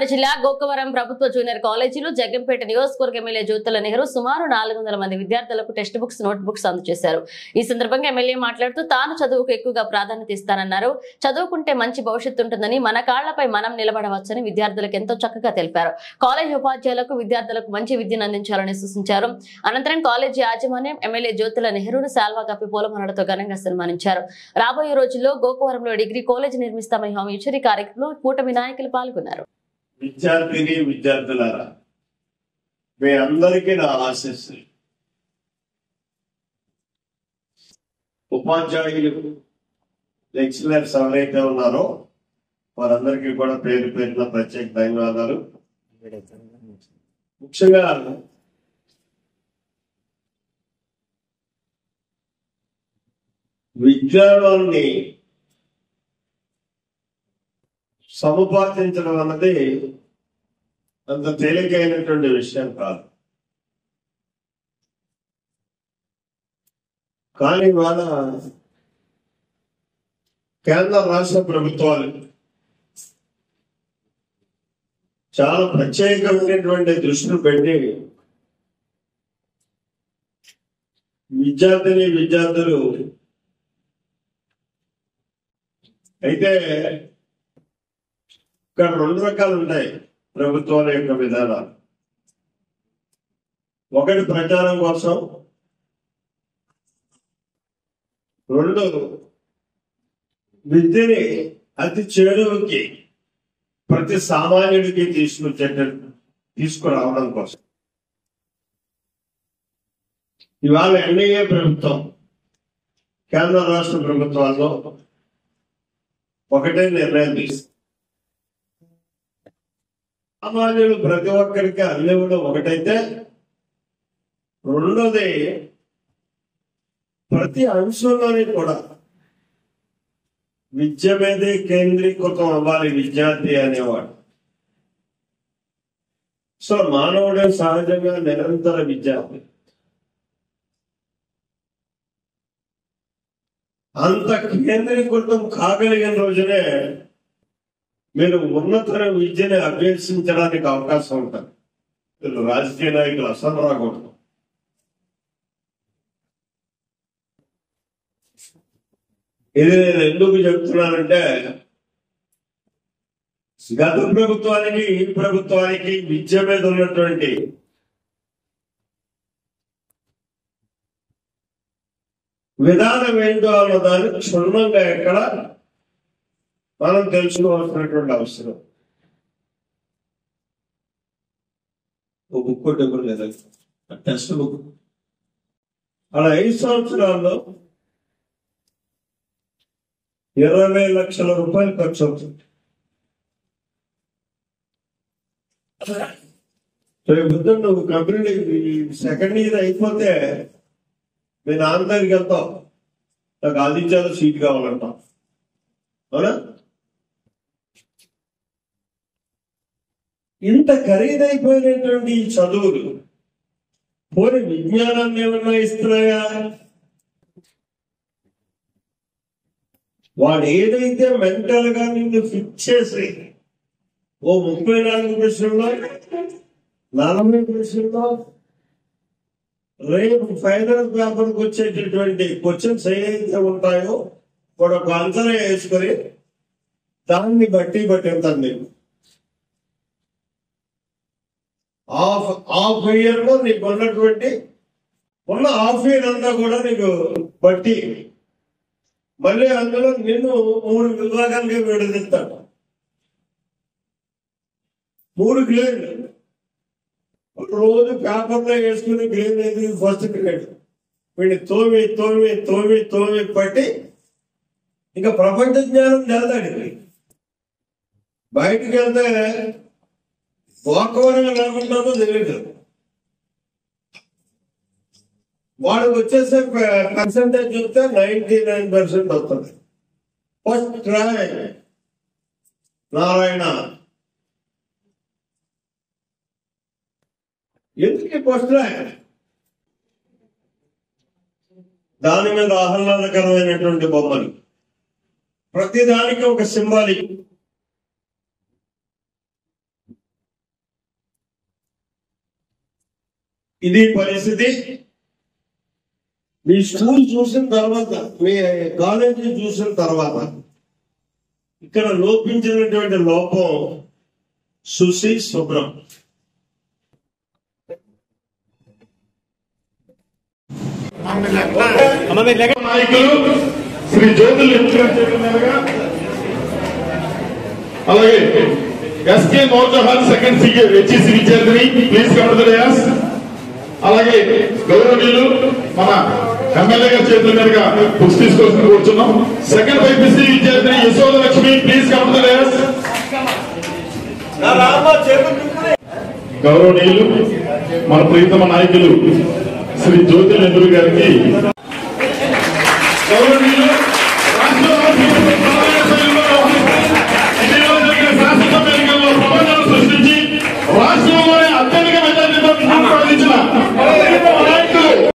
ఉమ్మడి జిల్లా గోకవరం ప్రభుత్వ జూనియర్ కాలేజీలో జగ్గంపేట నియోజకవర్గ ఎమ్మెల్యే జ్యోతుల నెహ్రూ సుమారు 400 మంది విద్యార్థులకు టెక్స్ట్ బుక్స్ నోట్ బుక్స్ అందజేశారు. ఈ సందర్భంగా ఎమ్మెల్యే మాట్లాడుతూ తాను చదువుకు ఎక్కువగా ప్రాధాన్యత ఇస్తానన్నారు. చదువుకుంటే మంచి భవిష్యత్తు ఉంటుందని, మన కాళ్లపై మనం నిలబడవచ్చని విద్యార్థులకు ఎంతో చక్కగా తెలిపారు. కాలేజీ ఉపాధ్యాయులకు విద్యార్థులకు మంచి విద్యను అందించాలని సూచించారు. అనంతరం కాలేజీ యాజమాన్యం ఎమ్మెల్యే జ్యోతుల నెహ్రూను శాల్వా కప్పి పూలమాలలతో ఘనంగా సన్మానించారు. రాబోయే రోజుల్లో గోకవరంలో డిగ్రీ కాలేజీ నిర్మిస్తామని హామీ ఇచ్చారు. ఈ కార్యక్రమంలో కూటమి నాయకులు పాల్గొన్నారు. విద్యార్థిని విద్యార్థులారా, మీ అందరికీ నా ఆశీస్సులు. ఉపాధ్యాయులు లెక్చరర్స్ ఎవరైతే ఉన్నారో వారందరికీ కూడా పేరు పేరున ప్రత్యేక ధన్యవాదాలు. ముఖ్యంగా విజ్ఞానాన్ని సముపార్జించడం అన్నది అంత తేలికైనటువంటి విషయం కాదు. కానీ వాళ్ళ కేంద్ర రాష్ట్ర ప్రభుత్వాలు చాలా ప్రత్యేకమైనటువంటి దృష్టిని పెట్టి విద్యార్థులు అయితే ఇక్కడ 2 రకాలు ఉంటాయి ప్రభుత్వాల యొక్క విధానాలు. ఒకటి ప్రచారం కోసం, 2 విద్యని అతి చేరువుకి ప్రతి సామాన్యుడికి తీసుకురావడం కోసం. ఇవాళ ఎన్డీఏ ప్రభుత్వం కేంద్ర రాష్ట్ర ప్రభుత్వాల్లో ఒకటే నిర్ణయం తీసుకుంది. సామాన్యులు ప్రతి ఒక్కరికి అందివ్వడం ఒకటైతే, 2వది ప్రతి అంశంలోని కూడా విద్య మీదే కేంద్రీకృతం అవ్వాలి విద్యార్థి అనేవాడు. సో మానవుడే సహజంగా నిరంతర విద్యార్థి. అంత కేంద్రీకృతం కాగలిగిన రోజునే మీరు ఉన్నతర విద్యని అభ్యసించడానికి అవకాశం ఉంటుంది. రాజకీయ నాయకులు అసలు రాకూడదు. ఇది నేను ఎందుకు చెప్తున్నానంటే, గత ప్రభుత్వానికి ఈ ప్రభుత్వానికి విద్య మీద ఉన్నటువంటి విధానం ఏంటో అన్న దాన్ని క్షుణ్ణంగా ఎక్కడ మనం తెలుసుకోవాల్సినటువంటి అవసరం. ఒక బుక్ డబ్బులు లేదా టెక్స్ట్ బుక్ అలా 5 సంవత్సరాల్లో 20 లక్షల రూపాయలు ఖర్చు అవుతుంది. రేపు నువ్వు కంపెనీ సెకండ్ ఇయర్ అయిపోతే మీ నాన్న దగ్గరికి వెళ్తావు, నాకు ఆదిత్యాలు సీట్ కావాలంటావు, అవునా? ఇంత ఖరీదైపోయినటువంటి ఈ చదువులు పోనీ విజ్ఞానాన్ని ఏమన్నా ఇస్తున్నాయా? వాడు ఏదైతే మెంటల్ గా నిన్ను ఫిక్స్ చేసి ఓ 34 ప్రశ్నల్లో 40 ప్రశ్నల్లో రేపు ఫైనల్ పేపర్కి వచ్చేటటువంటి క్వశ్చన్స్ ఏదైతే ఉంటాయో వాడు ఒక అంచనా వేసుకొని దాన్ని బట్టి పట్టింతాను. నీకు హాఫ్ ఇయర్ లో నీకు ఉన్నటువంటి హాఫ్ ఇయర్ అంతా కూడా నీకు బట్టి మళ్ళీ అందులో నిన్ను 3 విభాగాలుగా విడదీస్తాడు. 3 గ్రేడ్లు రోజు పేపర్లో వేసుకుని గ్రేడ్ ఏది ఫస్ట్ గ్రేడ్ వీడిని తోమి పట్టి ఇంకా ప్రపంచ జ్ఞానం తెలదాడు. బయటికి వెళ్తే వాకవరంగా లేకుండామో తెలియదు. వాడికి వచ్చేసే పర్సెంటేజ్ చూస్తే 99% వస్తుంది. First rank Narayana. ఎందుకు ఫస్ట్ ర్యాంక్? దాని మీద ఆహ్లాదకరమైనటువంటి బొమ్మలు, ప్రతిదానికి ఒక సింబాలిక్. ఇది పరిస్థితి. మీ స్కూల్ చూసిన తర్వాత, మీ కాలేజీ చూసిన తర్వాత ఇక్కడ లోపించినటువంటి లోపం సుశీ శుభ్రం. నాయకులు శ్రీ జ్యోతులు అలాగే ఎస్కే నౌజహాన్ సెకండ్ హెచ్ఈసి విద్యార్థిని please come to the dais. అలాగే గౌరవనీయులు మన ఎమ్మెల్యే గారి చేతుల మీదుగా బుక్స్ తీసుకోవాల్సి కూర్చున్నాం. సెకండ్ బైపీసీ విద్యార్థిని Yashoda Lakshmi please come to the dais. గౌరవనీయులు మన ప్రియతమ నాయకులు శ్రీ జ్యోతి నెహ్రూ గారికి గౌరవనీయులు శాసనసభ ఎన్నికల్లో ప్రపంచాన్ని సృష్టించి రాష్ట్రంలోనే అత్యధిక మెజార్టీతో సాధించిన